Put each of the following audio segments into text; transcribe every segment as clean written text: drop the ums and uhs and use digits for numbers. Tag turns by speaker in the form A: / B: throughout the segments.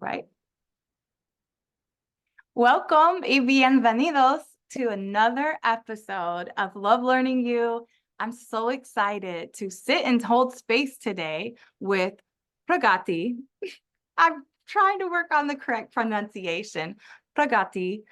A: right? Welcome y bienvenidos to another episode of Love Learning You. I'm so excited to sit and hold space today with Pragati. I'm trying to work on the correct pronunciation. Pragati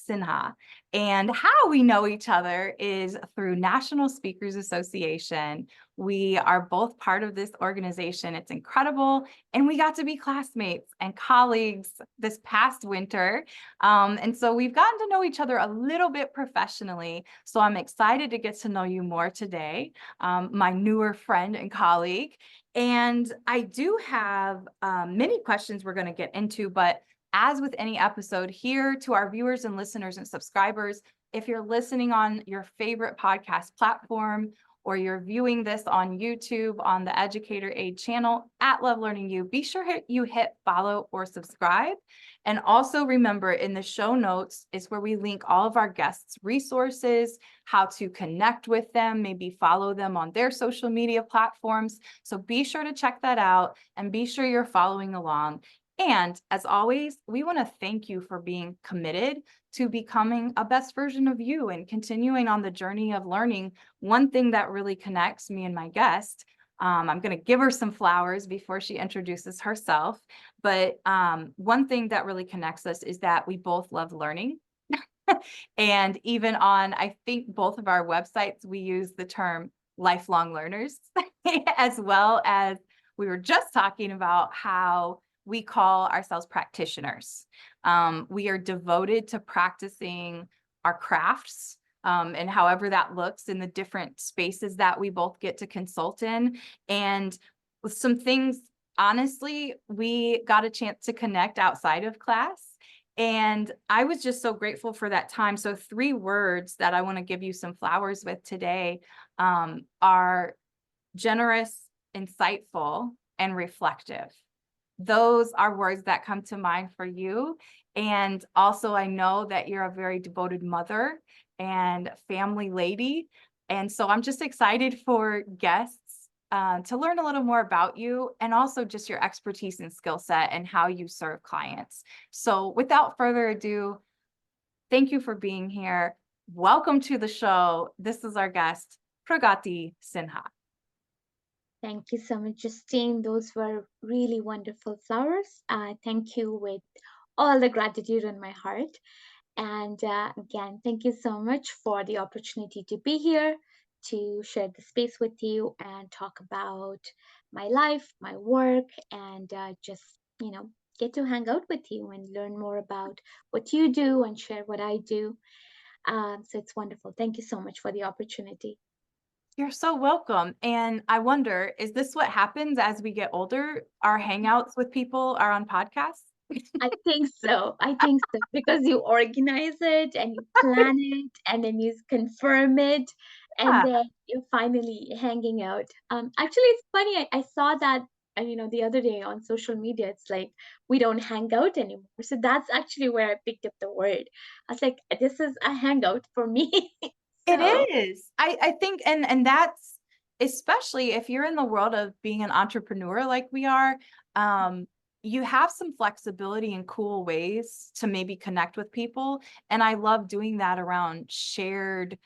A: Sinha. And how we know each other is through National Speakers Association. We are both part of this organization. It's incredible. And we got to be classmates and colleagues this past winter. And so we've gotten to know each other a little bit professionally. So I'm excited to get to know you more today, my newer friend and colleague. And I do have many questions we're going to get into, but as with any episode here, to our viewers and listeners and subscribers, if you're listening on your favorite podcast platform or you're viewing this on YouTube on the Educator Aid channel at Love Learning You, be sure you hit follow or subscribe. And also remember, in the show notes is where we link all of our guests' resources, how to connect with them, maybe follow them on their social media platforms. So be sure to check that out and be sure you're following along. And as always, we want to thank you for being committed to becoming a best version of you and continuing on the journey of learning. One thing that really connects me and my guest, I'm going to give her some flowers before she introduces herself. But one thing that really connects us is that we both love learning. And even on, I think, both of our websites, we use the term lifelong learners, as well as we were just talking about how we call ourselves practitioners. We are devoted to practicing our crafts, and however that looks in the different spaces that we both get to consult in. And with some things, honestly, we got a chance to connect outside of class. And I was just so grateful for that time. So 3 words that I want to give you some flowers with today are generous, insightful, and reflective. Those are words that come to mind for you. And also, I know that you're a very devoted mother and family lady. And so I'm just excited for guests to learn a little more about you and also just your expertise and skill set and how you serve clients. So without further ado, thank you for being here. Welcome to the show. This is our guest, Pragati Sinha.
B: Thank you so much, Justine. Those were really wonderful flowers. Thank you with all the gratitude in my heart. And again, thank you so much for the opportunity to be here, to share the space with you and talk about my life, my work, and just, get to hang out with you and learn more about what you do and share what I do. So it's wonderful. Thank you so much for the opportunity.
A: You're so welcome. And I wonder, is this what happens as we get older? Our hangouts with people are on podcasts?
B: I think so. I think so because you organize it and you plan it and then you confirm it and
A: Yeah,
B: then you're finally hanging out. Actually, it's funny. I saw that the other day on social media. It's like we don't hang out anymore. So that's actually where I picked up the word. I was like, this is a hangout for me.
A: it
B: So
A: is. I think, and that's especially if you're in the world of being an entrepreneur like we are, you have some flexibility and cool ways to maybe connect with people. And I love doing that around shared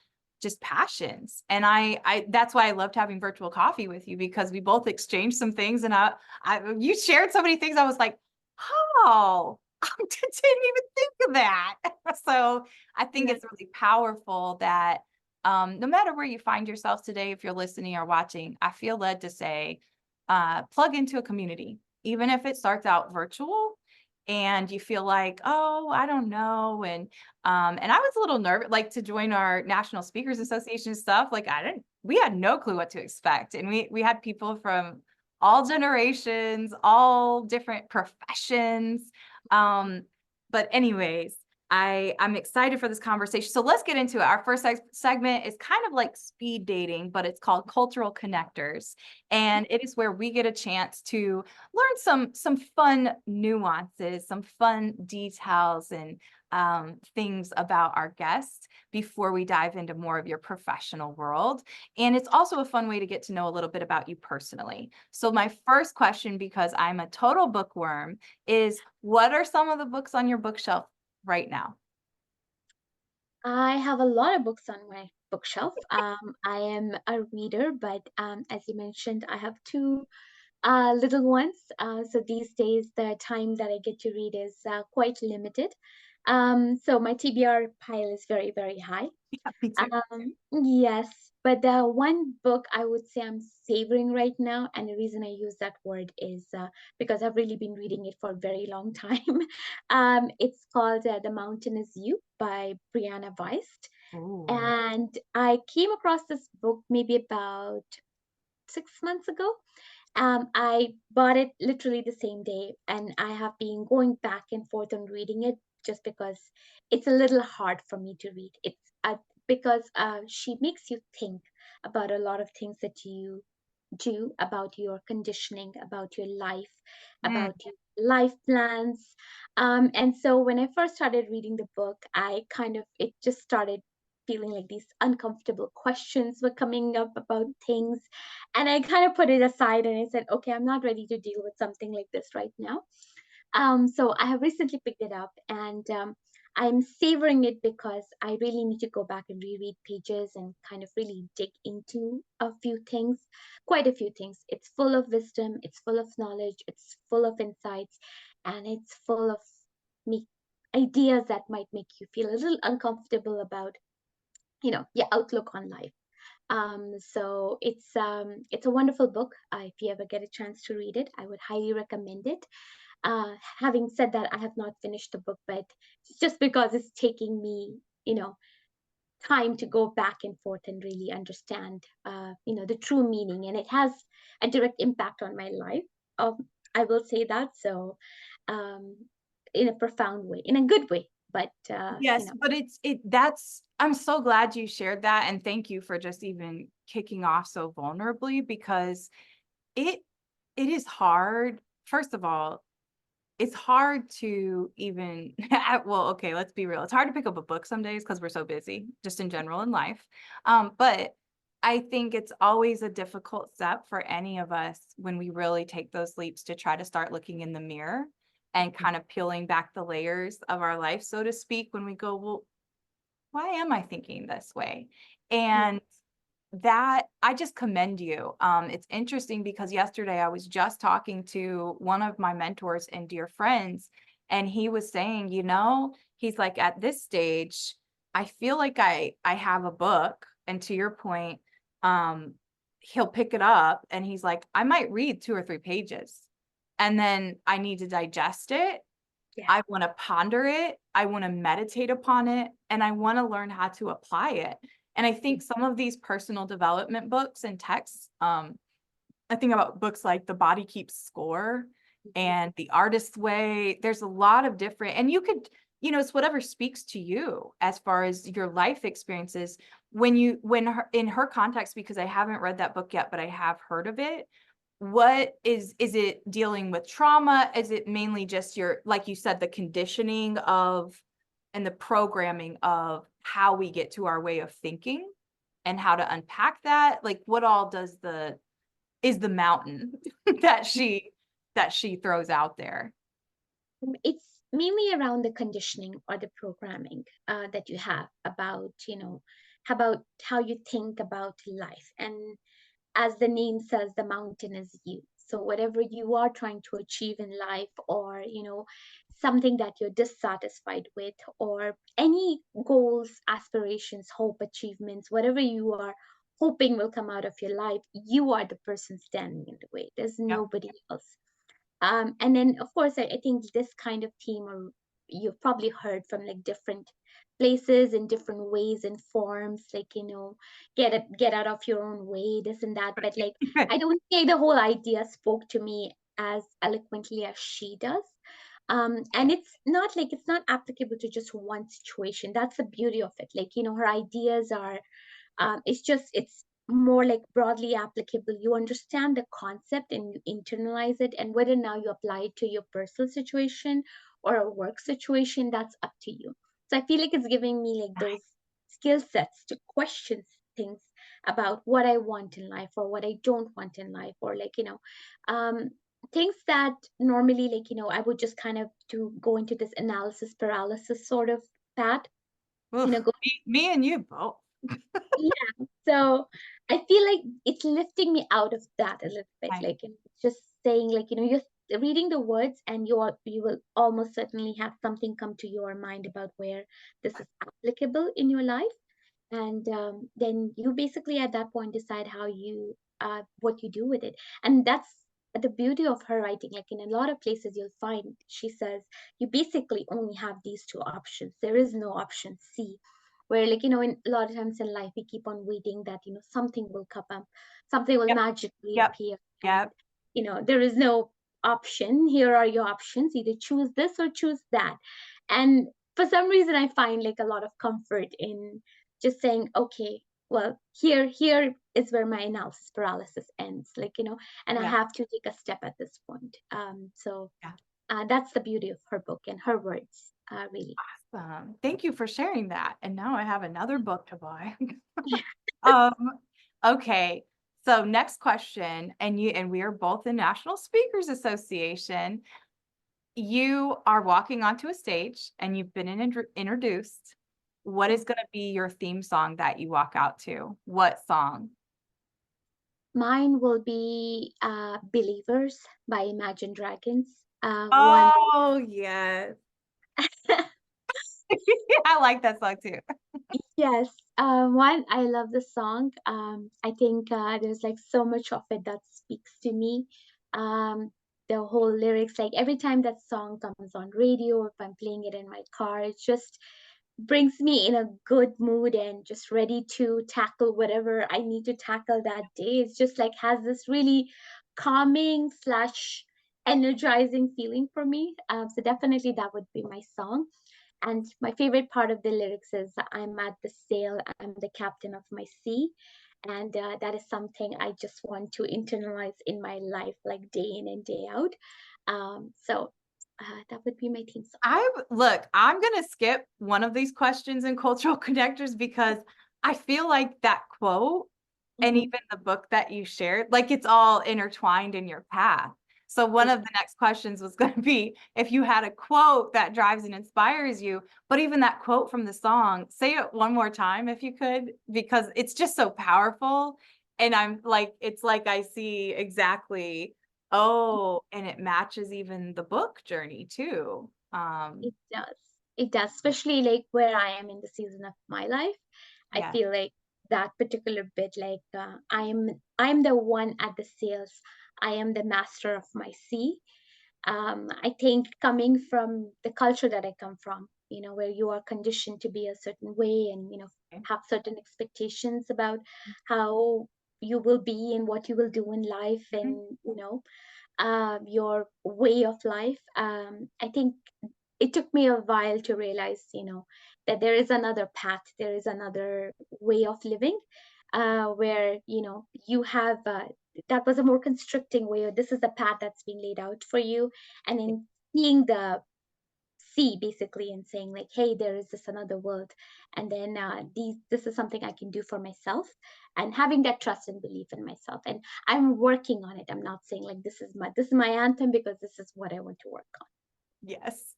A: just passions. And I that's why I loved having virtual coffee with you because we both exchanged some things and you shared so many things. I was like, oh, I didn't even think of that. So I think
B: yeah,
A: it's really powerful that no matter where you find yourself today, if you're listening or watching, I feel led to say, plug into a community, even if it starts out virtual and you feel like, oh, I don't know. And I was a little nervous, like to join our National Speakers Association stuff. Like we had no clue what to expect. And we had people from all generations, all different professions. But anyways, I'm excited for this conversation. So let's get into it. Our first segment is kind of like speed dating, but it's called Cultural Connectors. And it is where we get a chance to learn some fun nuances, some fun details and things about our guests before we dive into more of your professional world. And it's also a fun way to get to know a little bit about you personally. So my first question, because I'm a total bookworm, is what are some of the books on your bookshelf right now?
B: I have a lot of books on my bookshelf. I am a reader, but as you mentioned, I have two little ones. So these days, the time that I get to read is quite limited. So my TBR pile is very, very high.
A: Yeah, me too.
B: Yes, but the one book I would say I'm savoring right now, and the reason I use that word is because I've really been reading it for a very long time. It's called The Mountain Is You by Brianna Weiss.
A: Ooh.
B: And I came across this book maybe about 6 months ago. I bought it literally the same day, and I have been going back and forth on reading it just because it's a little hard for me to read. It's because she makes you think about a lot of things that you do, about your conditioning, about your life,
A: Mm,
B: about your life plans. And so when I first started reading the book, it just started feeling like these uncomfortable questions were coming up about things. And I kind of put it aside and I said, okay, I'm not ready to deal with something like this right now. So I have recently picked it up and I'm savoring it because I really need to go back and reread pages and kind of really dig into a few things, quite a few things. It's full of wisdom, it's full of knowledge, it's full of insights, and it's full of me ideas that might make you feel a little uncomfortable about, your outlook on life. So it's a wonderful book. If you ever get a chance to read it, I would highly recommend it. Having said that, I have not finished the book, but it's just because it's taking me, time to go back and forth and really understand, the true meaning, and it has a direct impact on my life. I will say that. So, um, in a profound way, in a good way, but
A: yes, but I'm so glad you shared that. And thank you for just even kicking off so vulnerably because it it is hard. First of all, it's hard to even well, okay, let's be real. It's hard to pick up a book some days because we're so busy, just in general in life. But I think it's always a difficult step for any of us when we really take those leaps to try to start looking in the mirror and kind of peeling back the layers of our life, so to speak, when we go, well, why am I thinking this way?
B: yeah.
A: And that I just commend you. It's interesting because yesterday I was just talking to one of my mentors and dear friends, and he was saying, he's like, at this stage, I feel like I have a book, and to your point, um, he'll pick it up and he's like, I might read 2 or 3 pages, and then I need to digest it.
B: Yeah.
A: I want to ponder it. I want to meditate upon it, and I want to learn how to apply it. And I think some of these personal development books and texts, I think about books like The Body Keeps Score
B: Mhm.
A: and The Artist's Way. There's a lot of different, and you could, it's whatever speaks to you as far as your life experiences. In her context, because I haven't read that book yet, but I have heard of it. What is it dealing with trauma? Is it mainly just your, like you said, the conditioning of and the programming of how we get to our way of thinking and how to unpack that? Like what all is the mountain that she throws out there?
B: It's mainly around the conditioning or the programming that you have about how you think about life. And as the name says, the mountain is you. So whatever you are trying to achieve in life, or something that you're dissatisfied with, or any goals, aspirations, hope, achievements, whatever you are hoping will come out of your life, you are the person standing in the way. There's
A: Yep.
B: nobody else. And then, of course, I think this kind of theme, or you've probably heard from like different places in different ways and forms, like get out of your own way, this and that. But like, I don't think the whole idea spoke to me as eloquently as she does. And it's not applicable to just one situation. That's the beauty of it. Like, her ideas are, it's more like broadly applicable. You understand the concept and you internalize it, and whether now you apply it to your personal situation or a work situation, that's up to you. So I feel like it's giving me like those skill sets to question things about what I want in life or what I don't want in life, or like, um things that normally, like, I would just kind of to go into this analysis paralysis sort of path,
A: Oof,
B: go.
A: me and you both.
B: Yeah. So I feel like it's lifting me out of that a little bit.
A: Right.
B: Like, just saying, like, you're reading the words, and you will almost certainly have something come to your mind about where this is applicable in your life. And then you basically at that point decide how you what you do with it. And that's the beauty of her writing. Like, in a lot of places you'll find she says you basically only have these two options. There is no option C, where, like, in a lot of times in life we keep on waiting that something will come up, something will
A: Yep.
B: magically
A: Yep.
B: appear. And
A: Yep.
B: there is no option. Here are your options: either choose this or choose that. And for some reason I find like a lot of comfort in just saying, okay, well, here is where my analysis paralysis ends, like, and I
A: Yeah.
B: have to take a step at this point. So
A: Yeah.
B: that's the beauty of her book and her words, really.
A: Thank you for sharing that. And now I have another book to buy. Um, okay. So next question, and we are both in National Speakers Association. You are walking onto a stage and you've been introduced. What is going to be your theme song that you walk out to? What song?
B: Mine will be Believers by Imagine Dragons. One.
A: Oh, yes. I like that song too.
B: Yes, one, I love the song. I think there's like so much of it that speaks to me. The whole lyrics, like every time that song comes on radio, or if I'm playing it in my car, it just brings me in a good mood and just ready to tackle whatever I need to tackle that day. It's just like has this really calming slash energizing feeling for me. So definitely that would be my song. And my favorite part of the lyrics is, I'm at the sail, I'm the captain of my sea. And that is something I just want to internalize in my life, like day in and day out. So that would be my theme song.
A: I'm gonna skip one of these questions in cultural connectors because I feel like that quote and
B: Mhm.
A: even the book that you shared, like it's all intertwined in your path. So one of the next questions was going to be if you had a quote that drives and inspires you, but even that quote from the song, say it one more time if you could, because it's just so powerful. And I'm like, it's like I see exactly, oh, and it matches even the book journey too.
B: It does. It does, especially like where I am in the season of my life. I
A: Yeah.
B: feel like that particular bit, like I'm the one at the sails. I am the master of my sea. I think coming from the culture that I come from, where you are conditioned to be a certain way, and
A: Okay.
B: have certain expectations about how you will be and what you will do in life,
A: Mhm.
B: and your way of life. I think it took me a while to realize, that there is another path, there is another way of living, where, you have that was a more constricting way, or this is the path that's being laid out for you. And in seeing the sea basically and saying like, hey, there is this another world, and then this is something I can do for myself, and having that trust and belief in myself. And I'm working on it. I'm not saying like this is my anthem, because this is what I want to work on.
A: Yes.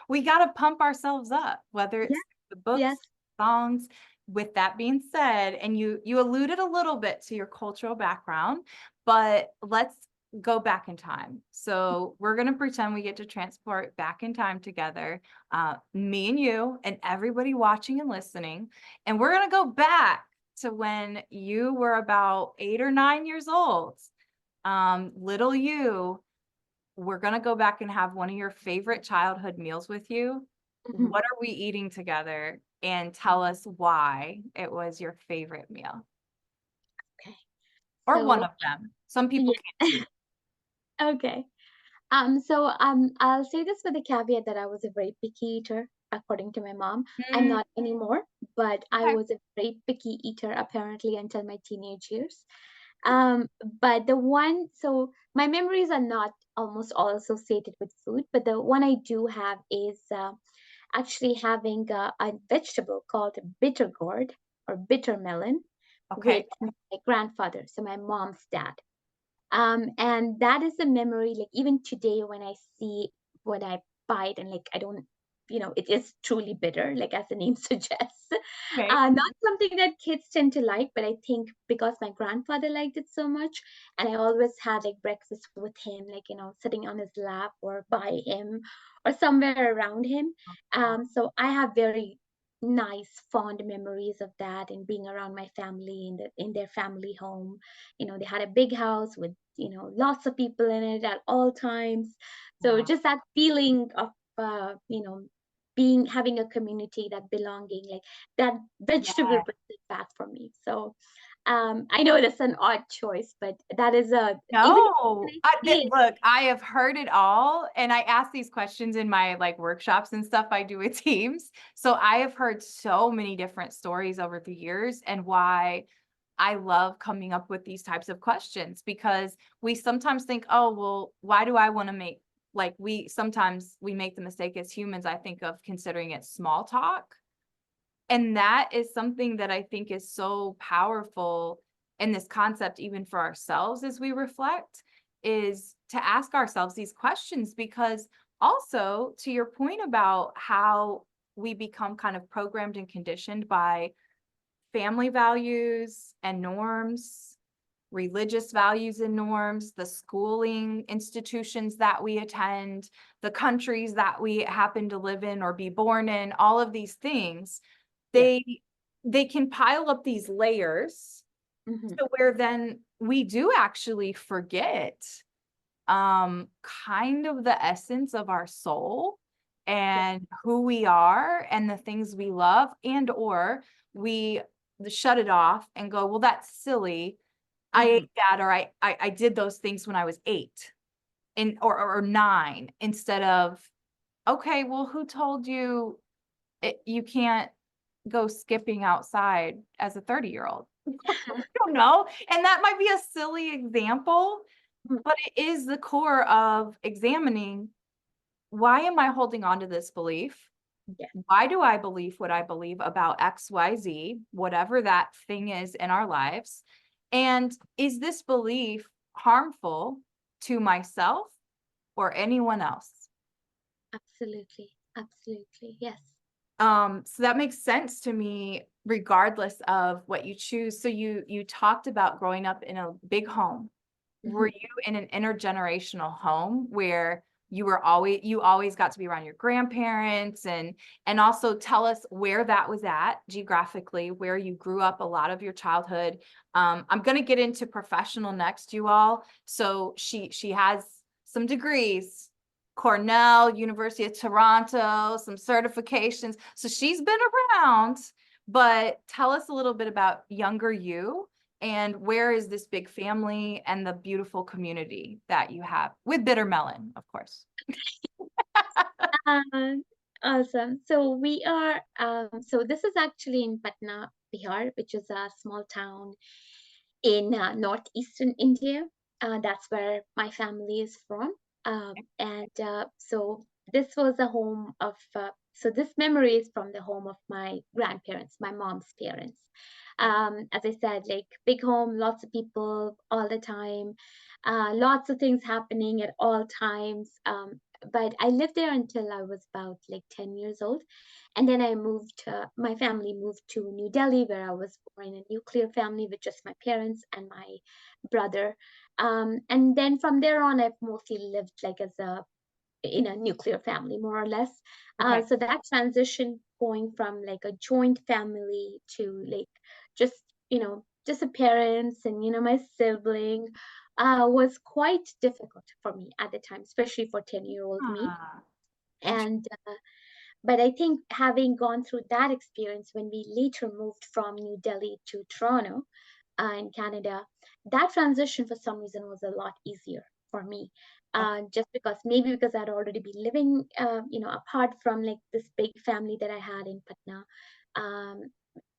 A: We got to pump ourselves up, whether
B: Yeah.
A: it's the books,
B: Yes.
A: songs. With that being said, and you alluded a little bit to your cultural background, but let's go back in time. So we're going to pretend we get to transport back in time together, me and you and everybody watching and listening. And we're going to go back to when you were about 8 or 9 years old. Little you, we're going to go back and have one of your favorite childhood meals with you.
B: Mhm.
A: What are we eating together? And tell us why it was your favorite meal
B: Okay.
A: or one
B: So
A: of them. Some people
B: yeah.
A: can't choose.
B: Okay. I'll say this with the caveat that I was a very picky eater, according to my mom. I'm
A: Mm,
B: not anymore, but I
A: okay.
B: was a very picky eater apparently until my teenage years. Um, but the one, so my memories are not almost all associated with food, but the one I do have is actually having a vegetable called bitter gourd or bitter melon
A: Okay.
B: with my grandfather, so my mom's dad. And that is a memory, like even today when I see, when I bite and like I don't, it is truly bitter, like as the name suggests.
A: Okay.
B: Not something that kids tend to like, but I think because my grandfather liked it so much, and I always had like breakfast with him, like, sitting on his lap or by him or somewhere around him.
A: Uh,
B: So I have very nice, fond memories of that and being around my family in their family home. They had a big house with lots of people in it at all times. So
A: wow.
B: just that feeling of being having a community, that belonging, like that vegetable
A: Yeah.
B: brings it back for me. So I know that's an odd choice, but that is a even when
A: No,
B: I see it.
A: look, I have heard it all, and I ask these questions in my like workshops and stuff I do with teams. So I have heard so many different stories over the years, and why I love coming up with these types of questions, because we sometimes think, oh, well, why do I want to make, like, we sometimes we make the mistake as humans, I think, of considering it small talk. And that is something that I think is so powerful in this concept, even for ourselves as we reflect, is to ask ourselves these questions. Because also, to your point about how we become kind of programmed and conditioned by family values and norms, religious values and norms, the schooling institutions that we attend, the countries that we happen to live in or be born in, all of these things,
B: Yes.
A: they they can pile up these layers
B: Hmm.
A: to where then we do actually forget kind of the essence of our soul
B: Yes.
A: and who we are and the things we love, and or we shut it off and go, well, that's silly. I
B: Hmm.
A: ate that, or I did those things when I was 8 and or 9, instead of, okay, well, who told you you can't go skipping outside as a 30-year-old? I don't know. And that might be a silly example, but it is the core of examining, why am I holding on to this belief?
B: Yes.
A: Why do I believe what I believe about XYZ, whatever that thing is in our lives? And is this belief harmful to myself or anyone else?
B: Absolutely. Absolutely. Yes.
A: So that makes sense to me, regardless of what you choose. So you talked about growing up in a big home. Were
B: Hmm.
A: you in an intergenerational home where you always got to be around your grandparents, and also tell us where that was at geographically, where you grew up a lot of your childhood. I'm going to get into professional next, you all. So she has some degrees, Cornell, University of Toronto, some certifications. So she's been around, but tell us a little bit about younger you, and where is this big family and the beautiful community that you have with Bitter Melon, of course.
B: Uh, awesome. So we are, so this is actually in Patna, Bihar, which is a small town in northeastern India. That's where my family is from. And so this was a home of, so this memory is from the home of my grandparents, my mom's parents. As I said, like big home, lots of people all the time, lots of things happening at all times. But I lived there until I was about like 10 years old. And then my family moved to New Delhi, where I was born in a nuclear family with just my parents and my brother. And then from there on, I've mostly lived like in a nuclear family, more or less.
A: Okay.
B: So that transition going from like a joint family to like just, just a parents and, my sibling, was quite difficult for me at the time, especially for 10-year-old me.
A: Ah,
B: And but I think having gone through that experience when we later moved from New Delhi to Toronto in Canada, that transition for some reason was a lot easier for me. just because maybe because I'd already been living, apart from like this big family that I had in Patna. Um,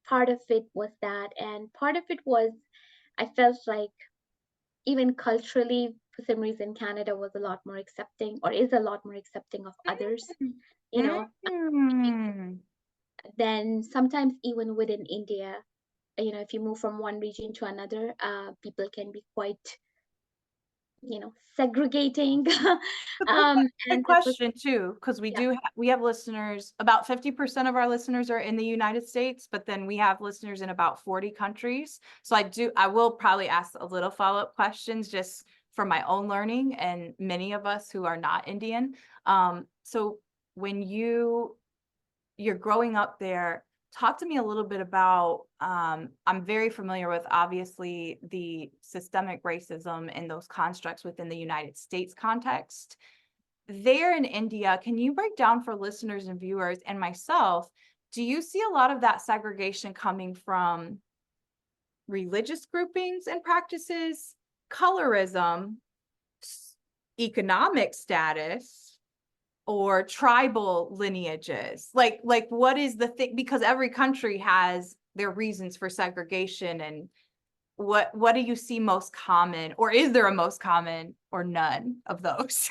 B: Part of it was that, and part of it was I felt like even culturally, for some reason, Canada was a lot more accepting, or is a lot more accepting of others, you know,
A: Mm.
B: than sometimes even within India. If you move from one region to another, people can be quite, segregating.
A: A good
B: And that was,
A: question too, because
B: yeah,
A: we have listeners, about 50% of our listeners are in the United States, but then we have listeners in about 40 countries. So I will probably ask a little follow-up questions just for my own learning and many of us who are not Indian. So when you're growing up there, talk to me a little bit about, I'm very familiar with obviously the systemic racism and those constructs within the United States context. There in India, can you break down for listeners and viewers and myself, do you see a lot of that segregation coming from religious groupings and practices, colorism, economic status, or tribal lineages? Like what is the thing? Because every country has their reasons for segregation, and what do you see most common, or is there a most common, or none of those?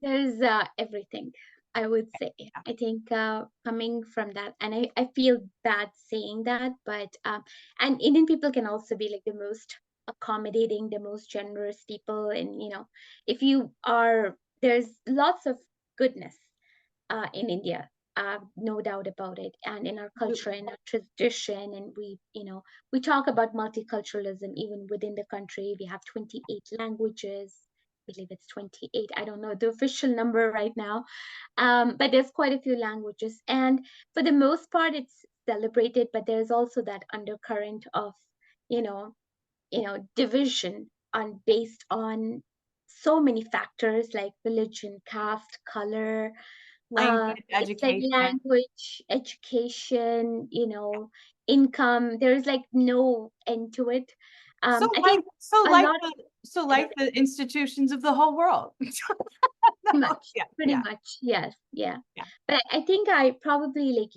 B: there's everything, I would say.
A: Yeah.
B: I think coming from that, and I feel bad saying that, but and Indian people can also be like the most accommodating, the most generous people. And, if you are, there's lots of goodness in India, no doubt about it, and in our culture, in our tradition. And we talk about multiculturalism even within the country. We have 28 languages. I believe it's 28. I don't know the official number right now, but there's quite a few languages, and for the most part, it's celebrated. But there's also that undercurrent of, you know, division on based on so many factors like religion, caste, color,
A: Language,
B: it's like
A: education.
B: language, education, income. There's like no end to it.
A: So
B: I
A: like
B: think
A: so
B: a
A: like
B: lot
A: the so
B: of
A: like the institutions of the whole world.
B: pretty
A: No,
B: much,
A: yeah,
B: pretty
A: yeah,
B: much, yes, yeah.
A: yeah.
B: But I think I probably like,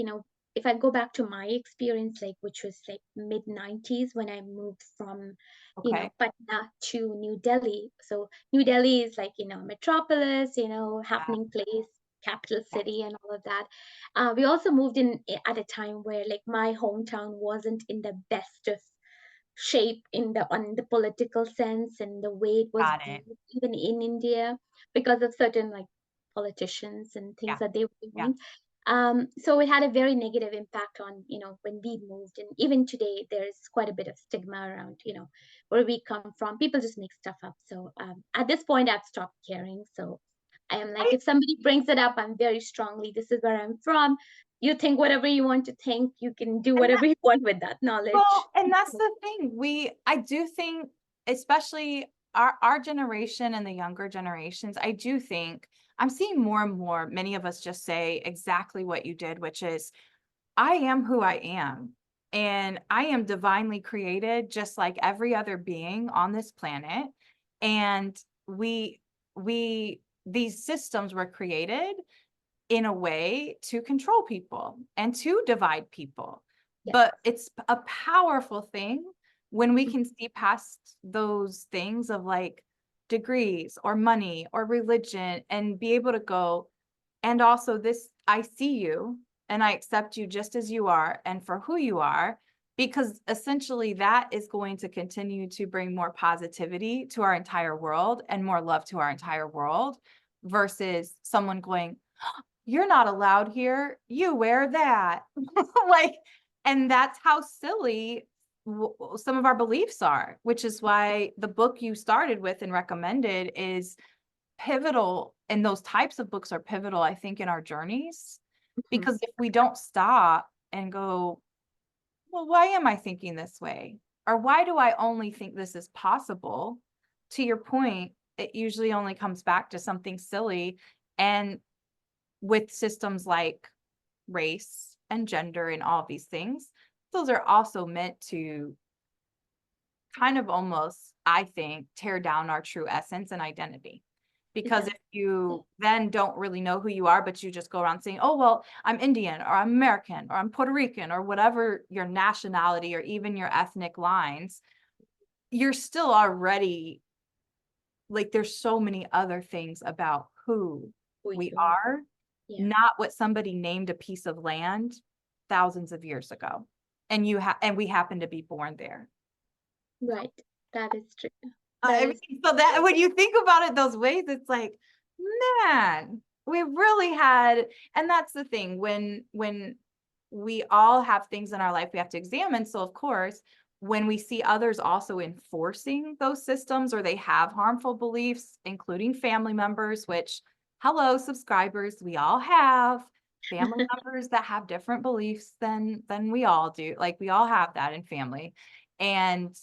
B: if I go back to my experience, like which was like mid 90s when I moved from,
A: Okay.
B: Patna to New Delhi. So New Delhi is like, metropolis,
A: Yeah,
B: happening place, capital
A: yeah.
B: city and all of that. We also moved in at a time where like my hometown wasn't in the best of shape in the on the political sense and the way it was
A: Got it.
B: viewed even in India because of certain like politicians and things
A: Yeah,
B: that they were
A: yeah.
B: doing. So it had a very negative impact on, when we moved. And even today, there's quite a bit of stigma around, where we come from. People just make stuff up. So at this point, I've stopped caring. So I am like,
A: I
B: if somebody brings it up, I'm very strongly, this is where I'm from. You think whatever you want to think, you can do
A: and
B: whatever you want with that knowledge.
A: Well, and that's the thing. I do think, especially our generation and the younger generations, I do think I'm seeing more and more, many of us just say exactly what you did, which is, I am who I am. And I am divinely created just like every other being on this planet. And we these systems were created in a way to control people and to divide people.
B: Yes.
A: But it's a powerful thing when we can see past those things of like degrees or money or religion and be able to go, and also this, I see you and I accept you just as you are and for who you are, because essentially that is going to continue to bring more positivity to our entire world and more love to our entire world versus someone going, you're not allowed here, you wear that. Like, and that's how silly some of our beliefs are, which is why the book you started with and recommended is pivotal. And those types of books are pivotal, I think, in our journeys,
B: Mhm.
A: because if we don't stop and go, well, why am I thinking this way, or why do I only think this is possible, to your point, it usually only comes back to something silly. And with systems like race and gender and all these things, those are also meant to kind of almost, I think, tear down our true essence and identity. Because
B: Yeah.
A: if you then don't really know who you are, but you just go around saying, oh, well, I'm Indian or I'm American or I'm Puerto Rican or whatever your nationality or even your ethnic lines, you're still already like, there's so many other things about who
B: Who
A: we
B: you are.
A: are,
B: Yeah.
A: not what somebody named a piece of land thousands of years ago. And we happen to be born there.
B: Right. That is true. That
A: I
B: is
A: mean, so that when you think about it those ways, it's like, man, we really had, and that's the thing, when we all have things in our life we have to examine. So of course, when we see others also enforcing those systems or they have harmful beliefs, including family members, which, hello, subscribers, we all have family members that have different beliefs than we all do. Like we all have that in family. And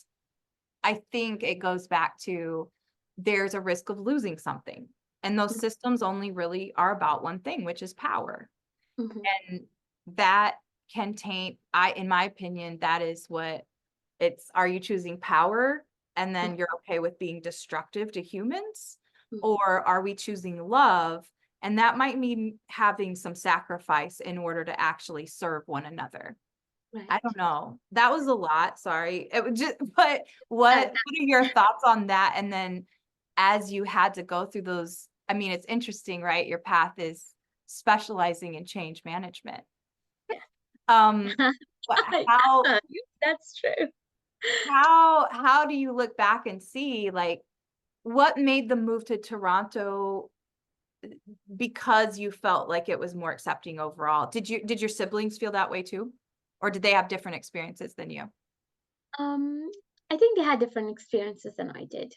A: I think it goes back to there's a risk of losing something. And those systems only really are about one thing, which is power.
B: Mhm.
A: And that can taint, in my opinion, that is what it's, are you choosing power and then you're okay with being destructive to humans?
B: Mhm.
A: Or are we choosing love? And that might mean having some sacrifice in order to actually serve one another. I
B: Right.
A: don't know. That was a lot. Sorry. It was just, but
B: That,
A: what are your thoughts on that? And then as you had to go through those, I mean, it's interesting, right? Your path is specializing in change management.
B: yeah.
A: Um, but
B: Yeah, that's true.
A: how do you look back and see like what made the move to Toronto because you felt like it was more accepting overall? Did your siblings feel that way too? Or did they have different experiences than you?
B: Um, I think they had different experiences than I did.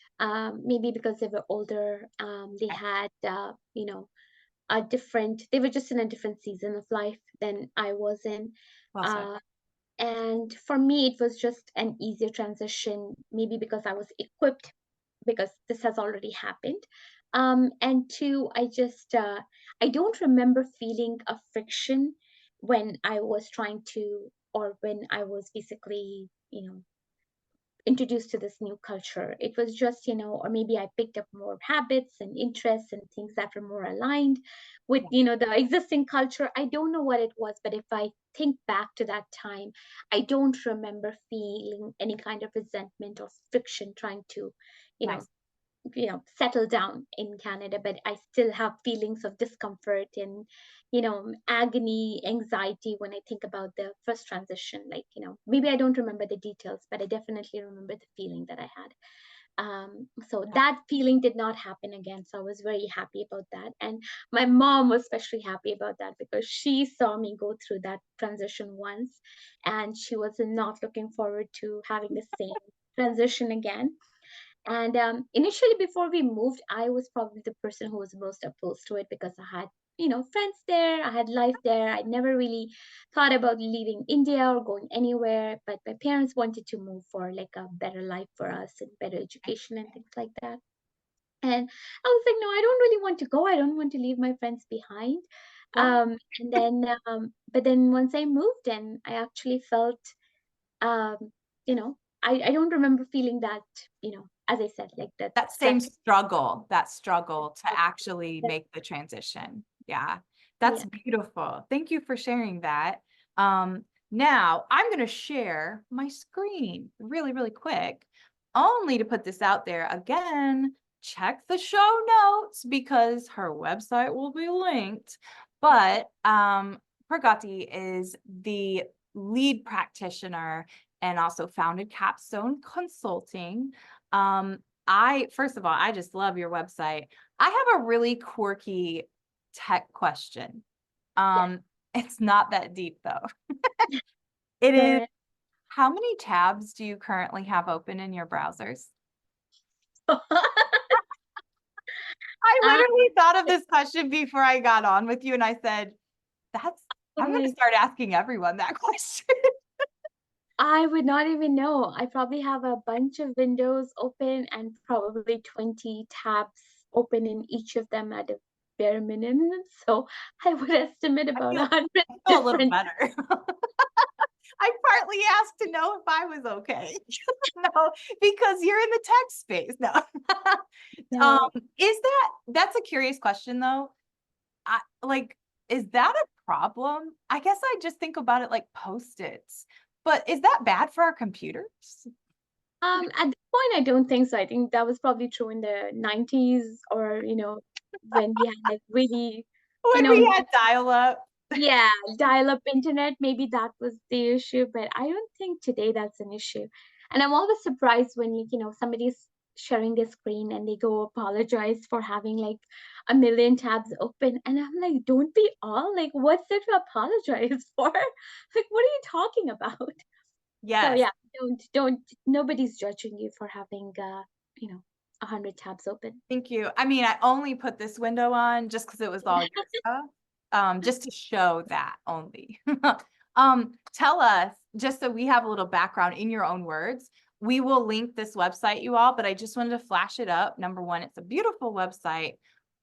B: Maybe because they were older, they
A: Okay.
B: had, a different, they were just in a different season of life than I was in.
A: Well said.
B: Uh, and for me, it was just an easier transition, maybe because I was equipped, because this has already happened. And two, I don't remember feeling a friction when I was trying to, or when I was basically, introduced to this new culture. It was just, or maybe I picked up more habits and interests and things that were more aligned with,
A: Yeah.
B: the existing culture. I don't know what it was, but if I think back to that time, I don't remember feeling any kind of resentment or friction trying to, you know,
A: Nice.
B: settle down in Canada, but I still have feelings of discomfort and, agony, anxiety when I think about the first transition. Like, maybe I don't remember the details, but I definitely remember the feeling that I had. So that feeling did not happen again. So I was very happy about that. And my mom was especially happy about that because she saw me go through that transition once and she was not looking forward to having the same transition again. And initially, before we moved, I was probably the person who was most opposed to it because I had, friends there, I had life there. I never really thought about leaving India or going anywhere. But my parents wanted to move for like a better life for us and better education and things like that. And I was like, no, I don't really want to go. I don't want to leave my friends behind.
A: Well,
B: But then once I moved in, I actually felt um, I don't remember feeling that, as I said, like
A: that same
B: that
A: struggle, that struggle to actually
B: that
A: make the transition. Yeah, that's
B: yeah,
A: beautiful. Thank you for sharing that. Now I'm going to share my screen really, really quick, only to put this out there again. Check the show notes because her website will be linked. But Pragati is the lead practitioner and also founded Capstone Consulting. Um, first of all, I just love your website. I have a really quirky tech question.
B: yeah.
A: It's not that deep though. It
B: Go
A: is,
B: ahead.
A: how many tabs do you currently have open in your browsers? I
B: uh,
A: literally thought of this question before I got on with you and I said,
B: oh
A: I'm going to
B: my,
A: start asking everyone that question.
B: I would not even know. I probably have a bunch of windows open and probably 20 tabs open in each of them at a bare minimum. So I would estimate
A: I
B: about
A: feel,
B: 100
A: I feel a little
B: different.
A: better. I partly asked to know if I was okay. No, because you're in the tech space. No.
B: No.
A: That's a curious question though. I like, is that a problem? I guess I just think about it like Post-its, but is that bad for our computers?
B: At this point, I don't think so. I think that was probably true in the 90s or, when we had like really, you
A: When
B: know,
A: we had dial up.
B: yeah, dial-up internet, maybe that was the issue, but I don't think today that's an issue. And I'm always surprised when somebody's sharing their screen and they go apologize for having like a million tabs open. And I'm like, don't we all? Like, what's there to apologize for? Like, what are you talking about? So
A: Yes.
B: yeah, don't nobody's judging you for having 100 tabs open.
A: Thank you. I mean, I only put this window on just because it was all your stuff, just to show that only. Tell us, just so we have a little background in your own words, we will link this website, you all, but I just wanted to flash it up. Number one, it's a beautiful website,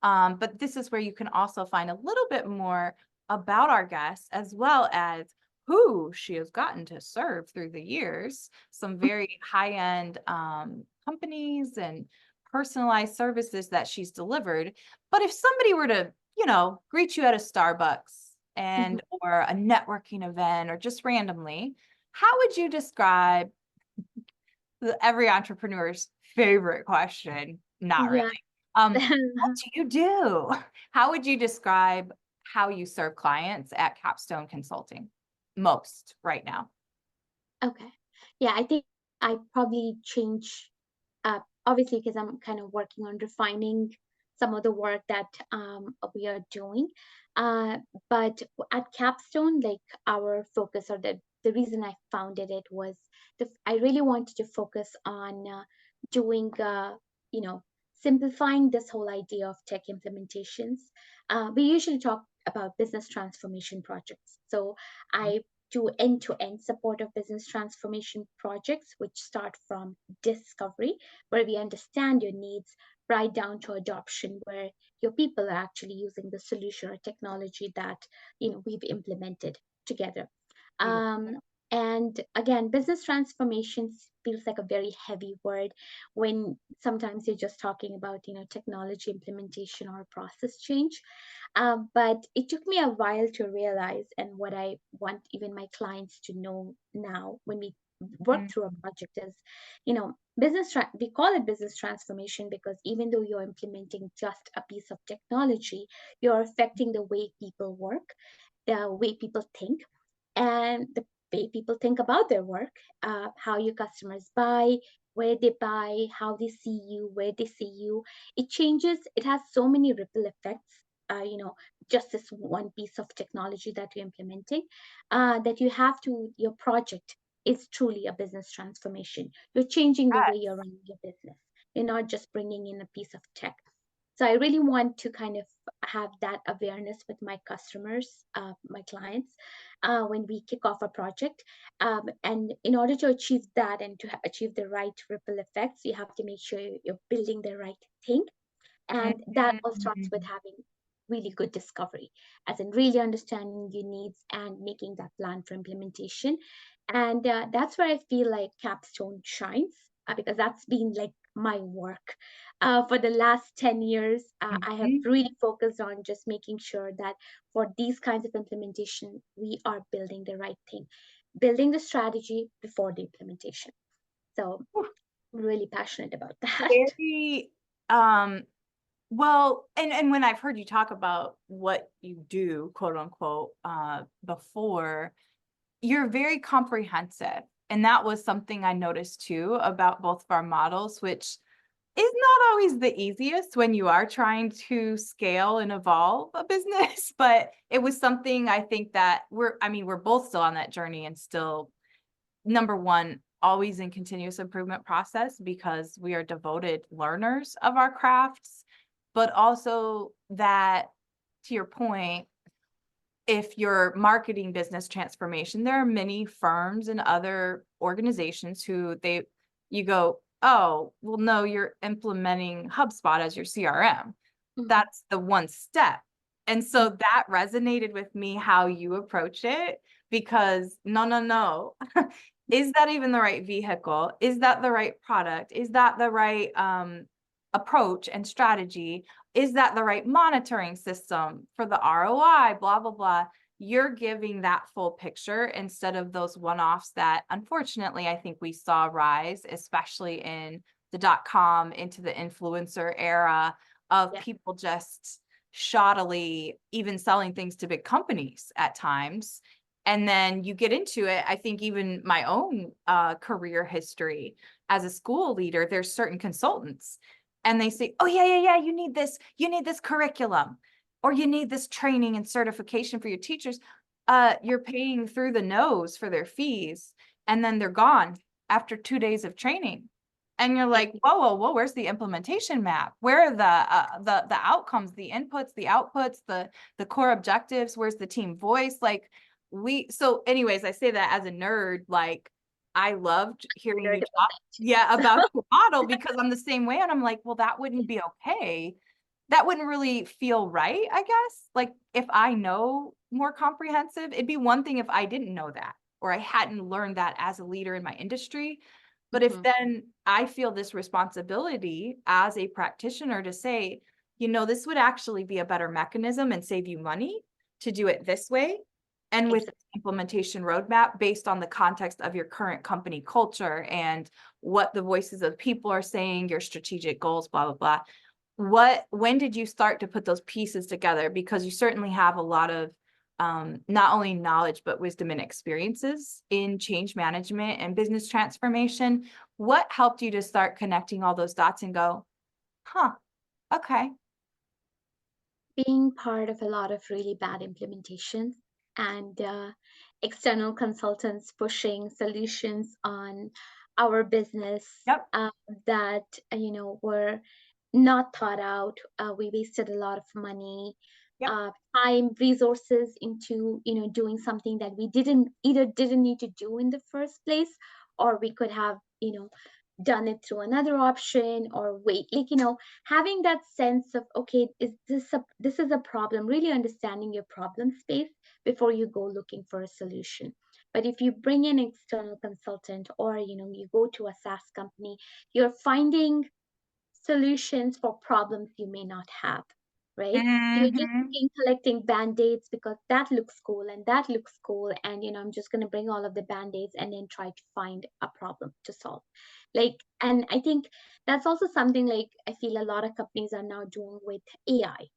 A: but this is where you can also find a little bit more about our guests, as well as who she has gotten to serve through the years, some very high-end companies and personalized services that she's delivered. But if somebody were to, greet you at a Starbucks
B: Mhm.
A: or a networking event or just randomly, how would you describe every entrepreneur's favorite question? Not
B: Yeah.
A: really. What do you do? How would you describe how you serve clients at Capstone Consulting most right now?
B: Okay. Yeah, I think I probably change, obviously, because I'm kind of working on refining some of the work that we are doing. Uh, but at Capstone, like our focus or the reason I founded it was I really wanted to focus on doing, simplifying this whole idea of tech implementations. We usually talk about business transformation projects. So I do end-to-end support of business transformation projects, which start from discovery, where we understand your needs, right down to adoption, where your people are actually using the solution or technology that we've implemented together.
A: Beautiful.
B: Um, and again, business transformations feels like a very heavy word when sometimes you're just talking about technology implementation or process change. But it took me a while to realize, and what I want even my clients to know now when we work
A: Mhm.
B: through a project is, we call it business transformation because even though you're implementing just a piece of technology, you're affecting the way people work, the way people think, and the way people think about their work, how your customers buy, where they buy, how they see you, where they see you. It changes, it has so many ripple effects. Just this one piece of technology that you're implementing, that your project is truly a business transformation. You're changing the way
A: Yes.
B: you're running your business. You're not just bringing in a piece of tech. So I really want to kind of have that awareness with my customers, my clients, when we kick off a project. And in order to achieve that and to achieve the right ripple effects, you have to make sure you're building the right thing. And that all starts with
A: Mhm.
B: having really good discovery, as in really understanding your needs and making that plan for implementation. And that's where I feel like Capstone shines, because that's been like my work. For the last 10 years, I have
A: Mhm.
B: really focused on just making sure that for these kinds of implementation, we are building the right thing, building the strategy before the implementation. So I'm really passionate about that.
A: Very, um, well, and when I've heard you talk about what you do, quote unquote, before, you're very comprehensive. And that was something I noticed too about both of our models, which is not always the easiest when you are trying to scale and evolve a business. But it was something I think that we're both still on that journey and still, number one, always in continuous improvement process because we are devoted learners of our crafts, but also that, to your point, if you're marketing business transformation, there are many firms and other organizations you go, oh, well, no, you're implementing HubSpot as your CRM.
B: Mhm.
A: That's the one step. And so that resonated with me how you approach it because no. Is that even the right vehicle? Is that the right product? Is that the right approach and strategy? Is that the right monitoring system for the ROI? Blah, blah, blah. You're giving that full picture instead of those one-offs that unfortunately I think we saw rise, especially in the .com into the influencer era of
B: Yeah.
A: people just shoddily even selling things to big companies at times. And then you get into it. I think even my own career history as a school leader, there's certain consultants and they say, oh yeah, you need this curriculum, or you need this training and certification for your teachers. You're paying through the nose for their fees, and then they're gone after 2 days of training. And you're like, whoa, where's the implementation map? Where are the outcomes, the inputs, the outputs, the core objectives? Where's the team voice? Like so anyways, I say that as a nerd, like I loved hearing you talk, yeah, about your model, because I'm the same way. And I'm like, well, that wouldn't be okay. That wouldn't really feel right, I guess. Like if I know more comprehensive, it'd be one thing if I didn't know that, or I hadn't learned that as a leader in my industry. But if
B: Mhm.
A: then I feel this responsibility as a practitioner to say, this would actually be a better mechanism and save you money to do it this way, and with
B: Exactly.
A: implementation roadmap based on the context of your current company culture and what the voices of people are saying, your strategic goals, blah, blah, blah. When did you start to put those pieces together? Because you certainly have a lot of not only knowledge, but wisdom and experiences in change management and business transformation. What helped you to start connecting all those dots and go, huh, okay.
B: Being part of a lot of really bad implementations and external consultants pushing solutions on our business
A: Yep,
B: that were not thought out. We wasted a lot of money,
A: yep.
B: time, resources into doing something that we didn't need to do in the first place, or we could have done it through another option, or wait, having that sense of, okay, this is a problem, really understanding your problem space before you go looking for a solution. But if you bring in external consultant, or you go to a SaaS company, you're finding solutions for problems you may not have, right? You're just
A: Mm-hmm.
B: looking, collecting band-aids because that looks cool and that looks cool, and I'm just going to bring all of the band-aids and then try to find a problem to solve. And I think that's also something, like, I feel a lot of companies are now doing with AI.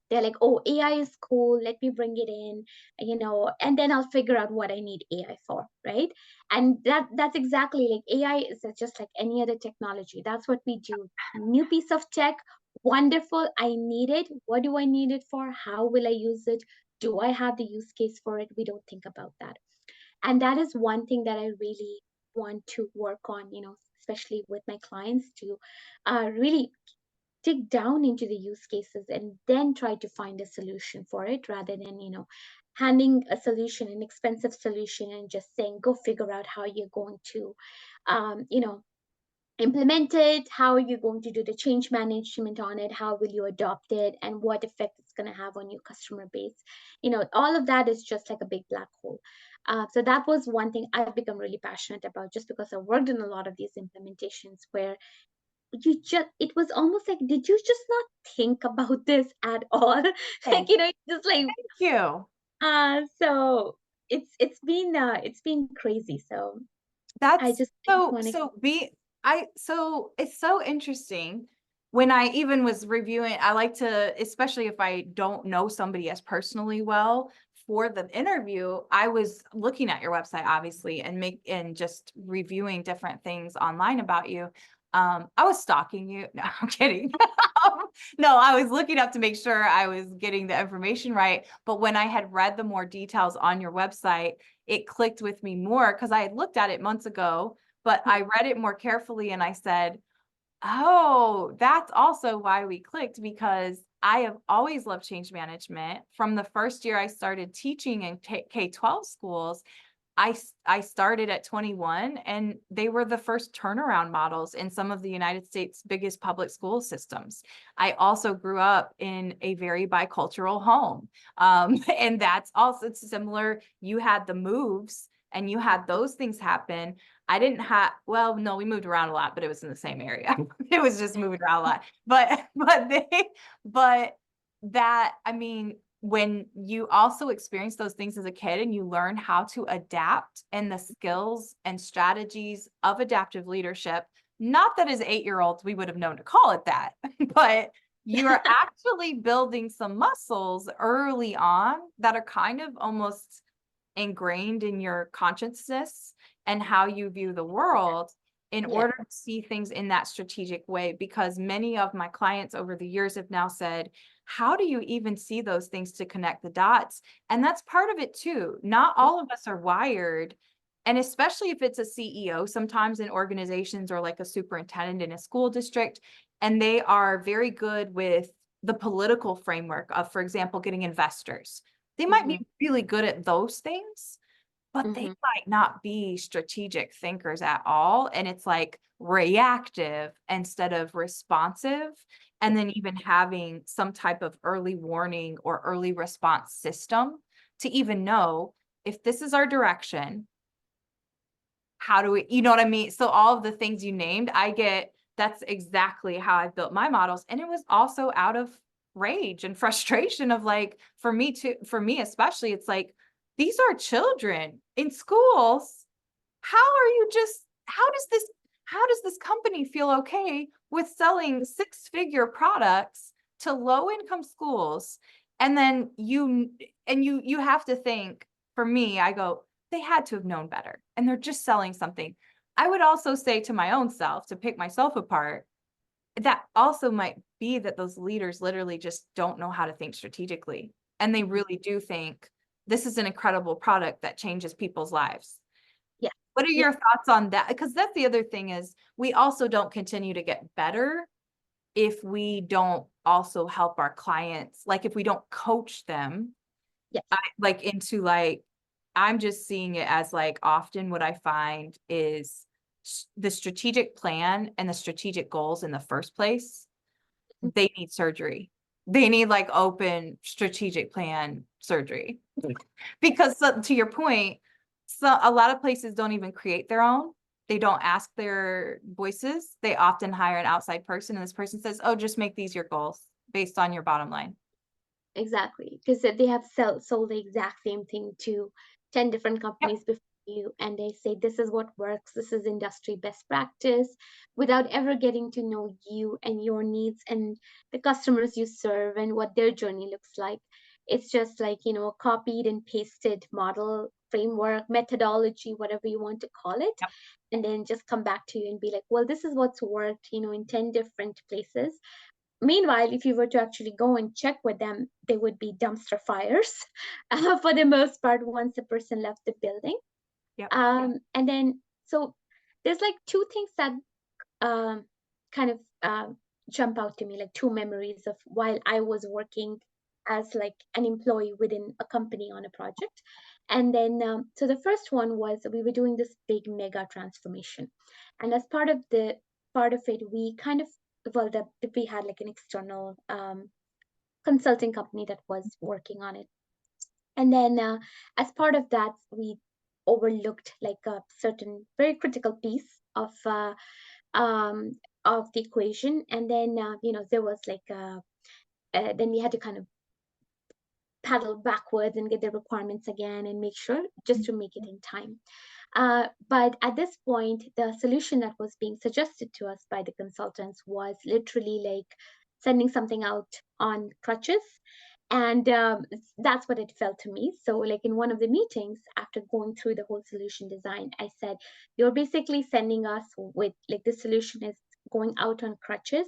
B: They're like, oh, AI is cool, let me bring it in, and then I'll figure out what I need AI for, right? And that's exactly, like, AI is just like any other technology. That's what we do. New piece of tech, wonderful, I need it. What do I need it for? How will I use it? Do I have the use case for it? We don't think about that. And that is one thing that I really want to work on, especially with my clients, to really dig down into the use cases and then try to find a solution for it, rather than handing a solution, an expensive solution, and just saying, go figure out how you're going to um, you know implement it, how are you going to do the change management on it, how will you adopt it, and what effect it's going to have on your customer base. All of that is just like a big black hole. So that was one thing I've become really passionate about, just because I worked in a lot of these implementations where it was almost like, did you just not think about this at all?
A: Okay,
B: It's just like,
A: thank you.
B: so it's been crazy. So
A: That's
B: I just want to.
A: so it's so interesting. When I even was reviewing, I like to, especially if I don't know somebody as personally well for the interview, I was looking at your website, obviously, and just reviewing different things online about you. I was stalking you. No, I'm kidding. No, I was looking up to make sure I was getting the information right. But when I had read the more details on your website, it clicked with me more because I had looked at it months ago, but I read it more carefully and I said, oh, that's also why we clicked, because I have always loved change management. From the first year I started teaching in K-12 schools, I started at 21 and they were the first turnaround models in some of the United States' biggest public school systems. I also grew up in a very bicultural home. And that's also similar. You had the moves and you had those things happen. I didn't have, well, no, we moved around a lot, but it was in the same area. It was just moving around a lot. But that, I mean, when you also experience those things as a kid and you learn how to adapt and the skills and strategies of adaptive leadership, not that as 8-year-olds we would have known to call it that, but you are actually building some muscles early on that are kind of almost ingrained in your consciousness and how you view the world in
B: Yeah.
A: order to see things in that strategic way. Because many of my clients over the years have now said, how do you even see those things to connect the dots? And that's part of it too. Not all of us are wired. And especially if it's a CEO, sometimes in organizations or like a superintendent in a school district, and they are very good with the political framework of, for example, getting investors. They might be really good at those things, but they might not be strategic thinkers at all. And it's like reactive instead of responsive. And then even having some type of early warning or early response system to even know if this is our direction, how do we, you know what I mean? So all of the things you named, that's exactly how I built my models. And it was also out of rage and frustration of like, for me especially, it's like, these are children in schools. How does this company feel okay with selling 6-figure products to low income schools? And then you have to think, for me, I go, they had to have known better and they're just selling something. I would also say to my own self, to pick myself apart, that also might be that those leaders literally just don't know how to think strategically. And they really do think this is an incredible product that changes people's lives.
B: Yeah.
A: What are your thoughts on that? Because that's the other thing is we also don't continue to get better if we don't also help our clients. Like if we don't coach them
B: Yes.
A: into like, I'm just seeing it as like often what I find is the strategic plan and the strategic goals in the first place, they need surgery. They need like open strategic plan surgery. Because to your point, so a lot of places don't even create their own. They don't ask their voices. They often hire an outside person and this person says, oh, just make these your goals based on your bottom line.
B: Exactly, because they have sold the exact same thing to 10 different
A: Yep.
B: companies before you, and they say this is what works, this is industry best practice, without ever getting to know you and your needs and the customers you serve and what their journey looks like. It's just like, a copied and pasted model, framework, methodology, whatever you want to call it,
A: Yep.
B: and then just come back to you and be like, well, this is what's worked, in 10 different places. Meanwhile, if you were to actually go and check with them, they would be dumpster fires for the most part once the person left the building.
A: Yep.
B: And then, so there's like two things that kind of jump out to me, like two memories of while I was working as like an employee within a company on a project. And then, so the first one was we were doing this big mega transformation. And as part of it, we kind of, well, we had like an external consulting company that was working on it. And then as part of that, we overlooked like a certain very critical piece um, of the equation. And then, there was like, then we had to kind of paddle backwards and get the requirements again and make sure just to make it in time. But at this point, the solution that was being suggested to us by the consultants was literally like sending something out on crutches. And that's what it felt to me. So, like in one of the meetings, after going through the whole solution design, I said, you're basically sending us with like the solution is going out on crutches,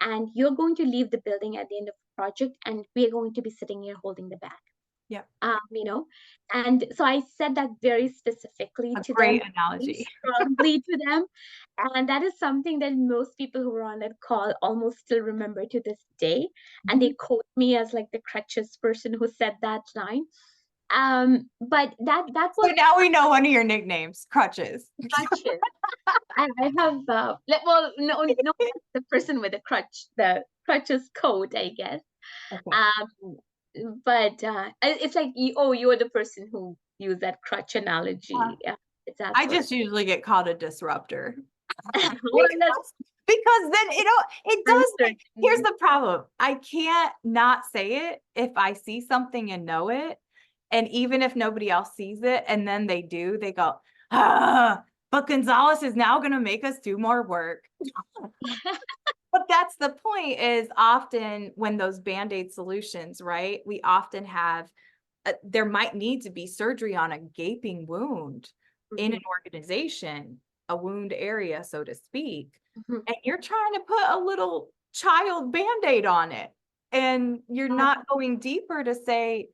B: and you're going to leave the building at the end of the project, and we're going to be sitting here holding the bag.
A: Yeah.
B: And so I said that very specifically
A: A
B: to them,
A: great
B: very
A: analogy.
B: strongly to them. And that is something that most people who were on that call almost still remember to this day. And they quote me as like the crutches person who said that line. But that
A: So
B: was
A: now we know one of your nicknames, crutches.
B: crutches. I have like, well, no, that's the person with the crutches coat, I guess.
A: Okay.
B: Um, but it's like oh, you're the person who used that crutch
A: Uh,
B: analogy. Yeah, it's that
A: I
B: sort of.
A: just usually get called a disruptor.
B: Well, that's
A: Because then it
B: I'm
A: does here's
B: certain.
A: the problem. I can't not say it if I see something and know it. And even if nobody else sees it and then they do, they go, but Gonzalez is now gonna make us do more work. But that's the point is often when those band-aid solutions, right? We often have there might need to be surgery on a gaping wound in an
B: Mhm,
A: organization, a wound area, so to speak.
B: mhm.
A: And you're trying to put a little child band-aid on it. And you're
B: Uh,
A: not going deeper to say,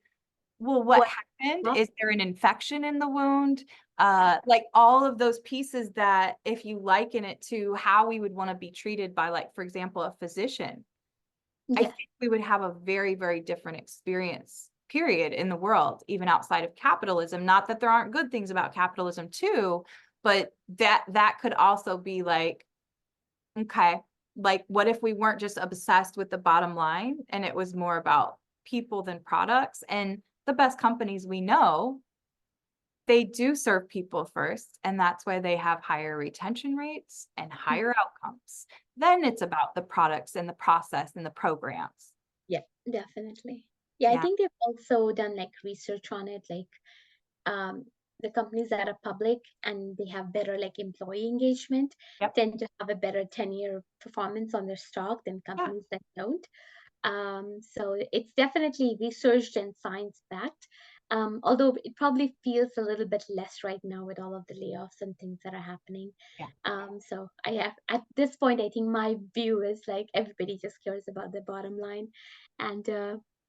A: well, what
B: what?
A: happened?
B: Huh?
A: Is there an infection in the wound? Like all of those pieces that if you liken it to how we would want to be treated by, like, for example, a physician, I
B: Yes.
A: think we would have a very, very different experience, period, in the world, even outside of capitalism. Not that there aren't good things about capitalism too, but that could also be like, okay, like what if we weren't just obsessed with the bottom line and it was more about people than products? And the best companies we know, they do serve people first, and that's why they have higher retention rates and higher outcomes. Then it's about the products and the process and the programs.
B: Yeah, definitely. Yeah, I
A: Yeah.
B: think they've also done like research on it, like um, the companies that are public and they have better like employee engagement
A: Yep.
B: tend to have a better 10-year performance on their stock than
A: Yeah.
B: companies that don't. So it's definitely researched and science backed. Although it probably feels a little bit less right now with all of the layoffs and things that are happening.
A: Yeah.
B: So I have at this point, I think my view is like everybody just cares about the bottom line, and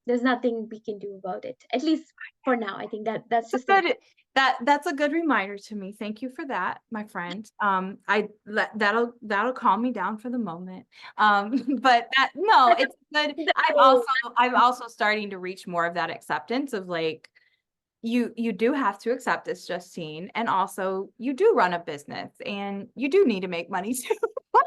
B: there's nothing we can do about it. At least for now, I think that's
A: That's
B: just
A: a
B: a
A: good that's a good reminder to me. Thank you for that, my friend. That'll calm me down for the moment. But that no,
B: that's
A: it's good.
B: the
A: I'm
B: goal.
A: also I'm also starting to reach more of that acceptance of like you do have to accept this, Justine, and also you do run a business and you do need to make money too.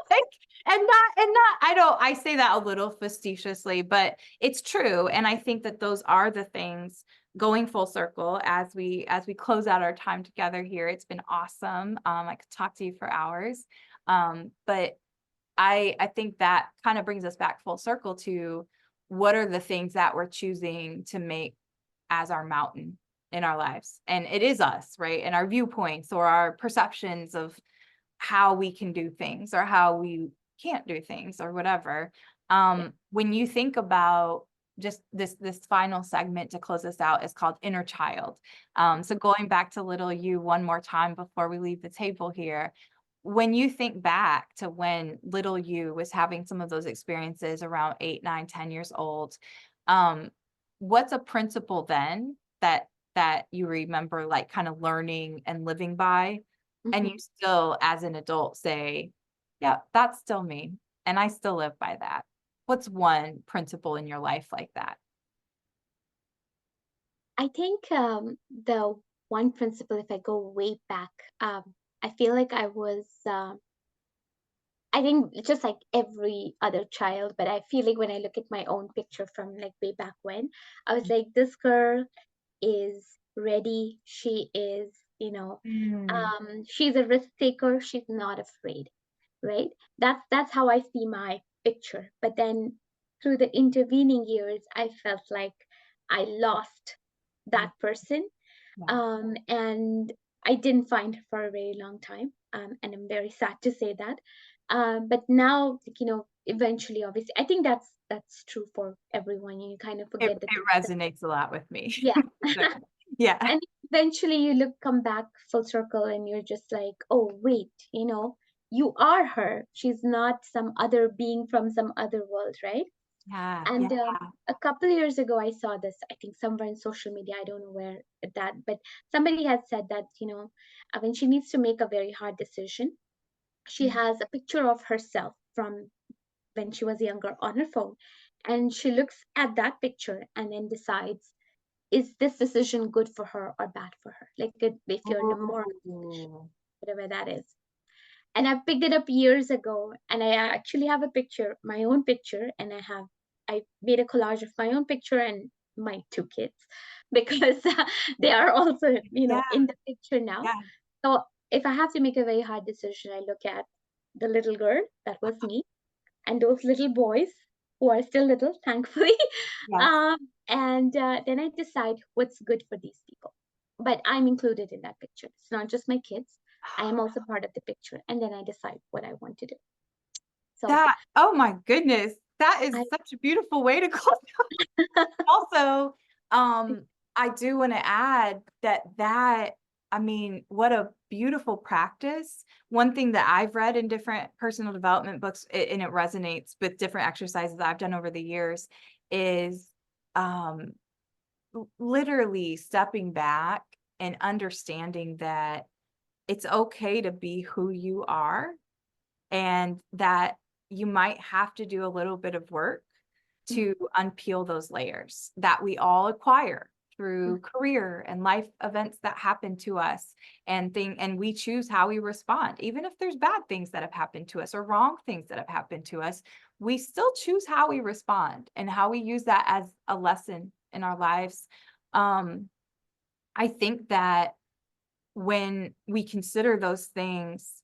A: Like, and not I say that a little facetiously, but it's true. And I think that those are the things going full circle as we close out our time together here. It's been awesome. I could talk to you for hours. But I think that kind of brings us back full circle to what are the things that we're choosing to make as our mountain in our lives. And it is us, right? And our viewpoints or our perceptions of how we can do things or how we can't do things or whatever.
B: Yeah.
A: When you think about just this final segment to close this out is called inner child. So going back to little you one more time before we leave the table here, when you think back to when little you was having some of those experiences around 8, 9, 10 years old, um, what's a principle then that you remember like kind of learning and living by, and you
B: Mhm.
A: still as an adult say, yeah, that's still me and I still live by that? What's one principle in your life like that?
B: I think the one principle, if I go way back, I feel like I was. I think it's just like every other child, but I feel like when I look at my own picture from like way back when, I was like, this girl is ready. She is,
A: Mm,
B: she's a risk taker. She's not afraid, right? That's how I see my picture. But then through the intervening years, I felt like I lost
A: mm,
B: that person,
A: yeah.
B: and I didn't find her for a very long time, and I'm very sad to say that. But now, like, eventually, obviously, I think that's true for everyone. You kind of
A: It
B: forget the
A: it
B: things that,
A: resonates a lot with me.
B: yeah.
A: Yeah.
B: And eventually, come back full circle, and you're just like, oh wait, you are her. She's not some other being from some other world, right?
A: Yeah, yeah.
B: And a couple years ago, I saw this, I think somewhere in social media, I don't know where that, but somebody had said that, when she needs to make a very hard decision, she
A: Mm,
B: has a picture of herself from when she was younger on her phone. And she looks at that picture and then decides, is this decision good for her or bad for her? Like if you're in a moral decision,
A: Ooh.
B: whatever that is. And I picked it up years ago, and I actually have a picture, my own picture, and I made a collage of my own picture and my two kids because they are also,
A: Yeah,
B: in the picture now.
A: yeah,
B: So if I have to make a very hard decision, I look at the little girl, that was me, and those little boys who are still little, thankfully.
A: yes.
B: And then I decide what's good for these people. But I'm included in that picture. It's not just my kids. I am also part of the picture. And then I decide what I want to do. So
A: That oh my goodness, that is
B: I,
A: such a beautiful way to close. Also, I do wanna add that I mean, what a beautiful practice. One thing that I've read in different personal development books, and it resonates with different exercises I've done over the years, is, um, literally stepping back and understanding that it's okay to be who you are, and that you might have to do a little bit of work
B: Mhm,
A: to unpeel those layers that we all acquire
B: mhm,
A: through career and life events that happen to us, and we choose how we respond. Even if there's bad things that have happened to us or wrong things that have happened to us, we still choose how we respond and how we use that as a lesson in our lives. um I think that when we consider those things,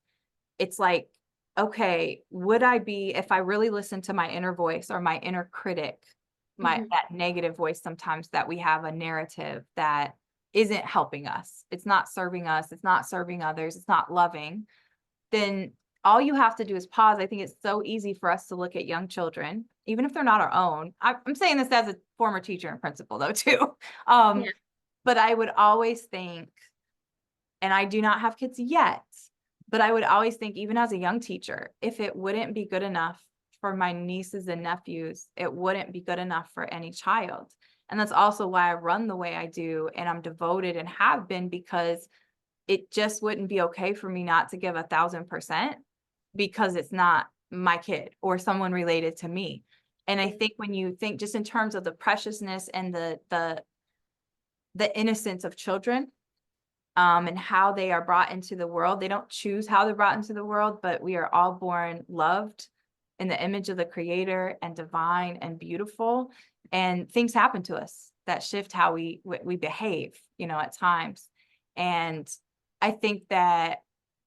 A: it's like, okay, would I be, if I really listen to my inner voice or my inner critic, my
B: mhm,
A: that negative voice sometimes, that we have a narrative that isn't helping us, it's not serving us, it's not serving others, it's not loving, then all you have to do is pause. I think it's so easy for us to look at young children, even if they're not our own. I'm saying this as a former teacher and principal though too. Um,
B: yeah.
A: but I would always think, and I do not have kids yet, but I would always think, even as a young teacher, if it wouldn't be good enough for my nieces and nephews, it wouldn't be good enough for any child. And that's also why I run the way I do, and I'm devoted and have been, because it just wouldn't be okay for me not to give 1,000% because it's not my kid or someone related to me. And I
B: Yeah.
A: think when you think just in terms of the preciousness and the innocence of children, and how they are brought into the world. They don't choose how they're brought into the world, but we are all born loved in the image of the creator and divine and beautiful. And things happen to us that shift how we behave, at times. And I think that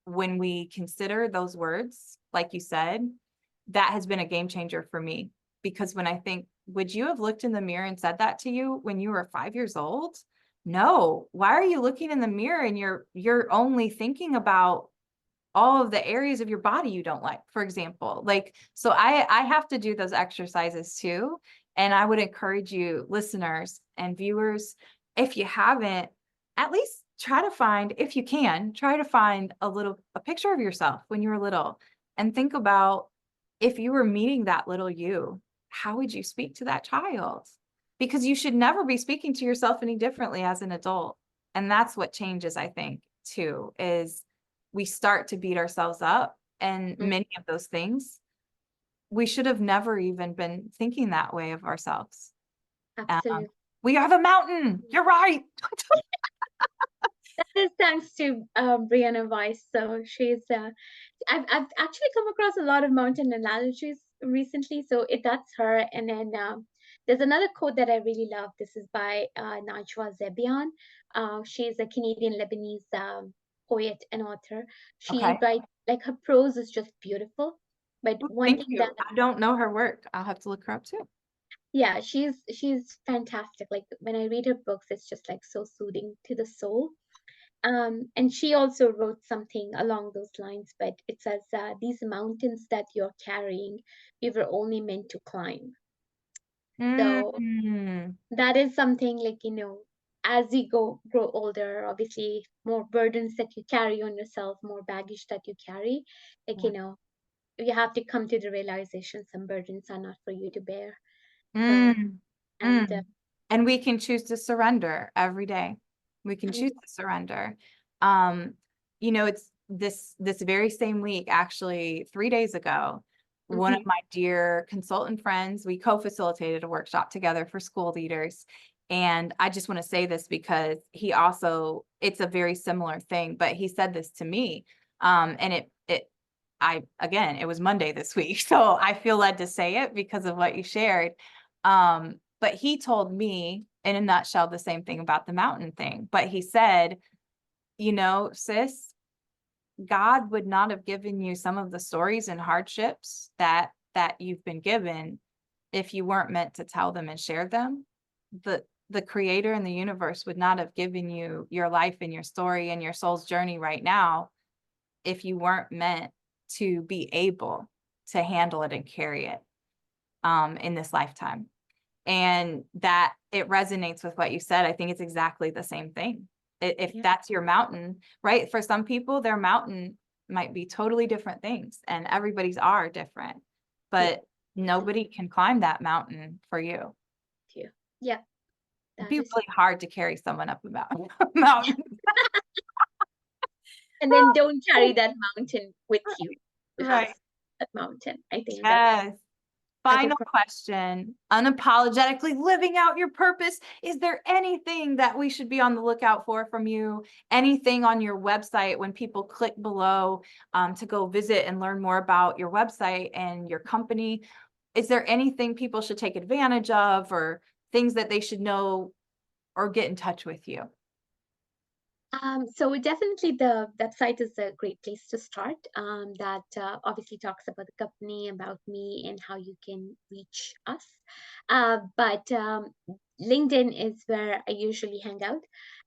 A: when we consider those words, like you said, that has been a game changer for me. Because when I think, would you have looked in the mirror and said that to you when you were 5 years old? No. Why are you looking in the mirror and you're only thinking about all of the areas of your body you don't like, for example? Like, so I have to do those exercises too. And I would encourage you, listeners and viewers, if you haven't, at least try to find, if you can, try to find a picture of yourself when you were little, and think about, if you were meeting that little you, how would you speak to that child? Because you should never be speaking to yourself any differently as an adult. And that's what changes, I think, too, is we start to beat ourselves up. And
B: Mm,
A: many of those things, we should have never even been thinking that way of ourselves. Um,
B: absolutely.
A: we are the mountain. You're right.
B: That is thanks to Brianna Weiss. So I've actually come across a lot of mountain analogies recently. So that's her. And then there's another quote that I really love. This is by Najwa Zebian. She's a Canadian Lebanese poet and author. She
A: Okay.
B: writes, like, her prose is just beautiful. But
A: Ooh,
B: one
A: thank
B: thing that,
A: you. I don't know her work. I'll have to look her up too.
B: yeah, she's fantastic. Like when I read her books, it's just like so soothing to the soul. And she also wrote something along those lines, but it says, these mountains that you're carrying, we were only meant to climb. So
A: Mm,
B: that is something, like, as you grow older, obviously more burdens that you carry on yourself, more baggage that you carry, like,
A: yeah.
B: you have to come to the realization some burdens are not for you to bear. So,
A: Mm,
B: and
A: mm. And we can choose to surrender every day. We can
B: and
A: choose to surrender. Um, it's this very same week, actually, 3 days ago, one of
B: mhm,
A: my dear consultant friends, we co-facilitated a workshop together for school leaders. And I just want to say this because he also, it's a very similar thing, but he said this to me. And again, it was Monday this week, so I feel led to say it because of what you shared. But he told me in a nutshell the same thing about the mountain thing. But he said, you know, sis, God would not have given you some of the stories and hardships that you've been given if you weren't meant to tell them and share them. The creator and the universe would not have given you your life and your story and your soul's journey right now if you weren't meant to be able to handle it and carry it in this lifetime. And that it resonates with what you said. I think it's exactly the same thing. If that's your mountain, right? For some people, their mountain might be totally different things, and everybody's are different, but nobody can climb that mountain for you.
B: Yeah,
A: It'd
B: that
A: be
B: is.
A: really hard to carry someone up a mountain.
B: And then don't carry that mountain with you. You have
A: Right.
B: that mountain. I think
A: Yes.
B: that's a
A: Final question. Unapologetically living out your purpose. Is there anything that we should be on the lookout for from you? Anything on your website when people click below to go visit and learn more about your website and your company? Is there anything people should take advantage of, or things that they should know or get in touch with you?
B: So definitely the website is a great place to start. That obviously talks about the company, about me, and how you can reach us. But LinkedIn is where I usually hang out.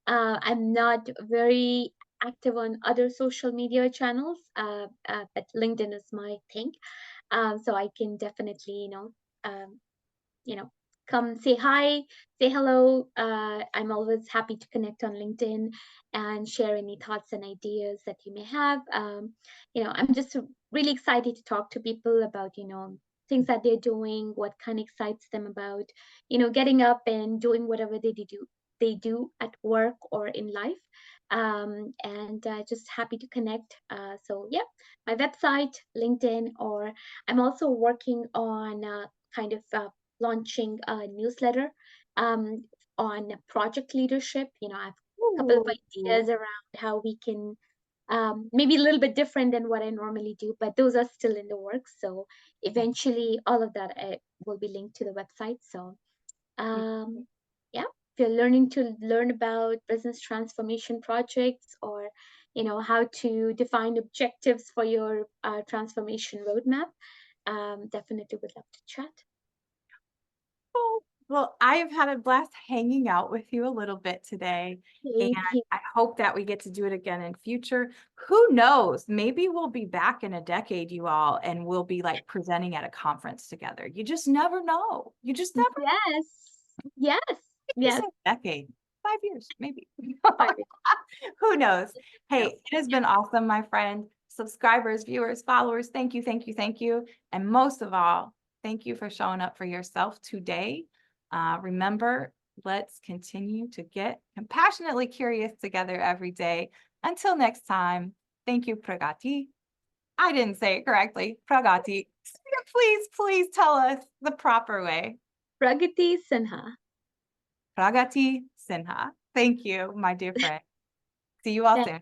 B: I'm not very active on other social media channels, but LinkedIn is my thing. So I can definitely, um, you know, come say hi, say hello. I'm always happy to connect on LinkedIn and share any thoughts and ideas that you may have. I'm just really excited to talk to people about, things that they're doing, what kind of excites them about, getting up and doing whatever they do at work or in life. And just happy to connect. So yeah, my website, LinkedIn, or I'm also working on kind of launching a newsletter um, on project leadership. I have a couple of ideas
A: Ooh.
B: around how we can maybe a little bit different than what I normally do, but those are still in the works. So eventually, all of that will be linked to the website. So yeah, if you're learning to learn about business transformation projects, or how to define objectives for your transformation roadmap, definitely would love to chat.
A: Oh, well, I've had a blast hanging out with you a little bit today, and
B: Thank you.
A: I hope that we get to do it again in future. Who knows? Maybe we'll be back in a decade, you all, and we'll be like presenting at a conference together. You just never know. You just never
B: Yes. Yes.
A: you
B: Yes.
A: say decade, 5 years, maybe.
B: Sorry.
A: Who knows? Hey,
B: No.
A: it has been awesome, my friend. Subscribers, viewers, followers, thank you, thank you, thank you. And most of all, thank you for showing up for yourself today. Remember, let's continue to get compassionately curious together every day. Until next time, thank you, Pragati. I didn't say it correctly. Pragati. Please, please tell us the proper way.
B: Pragati Sinha.
A: Pragati Sinha. Thank you, my dear friend. See you all soon.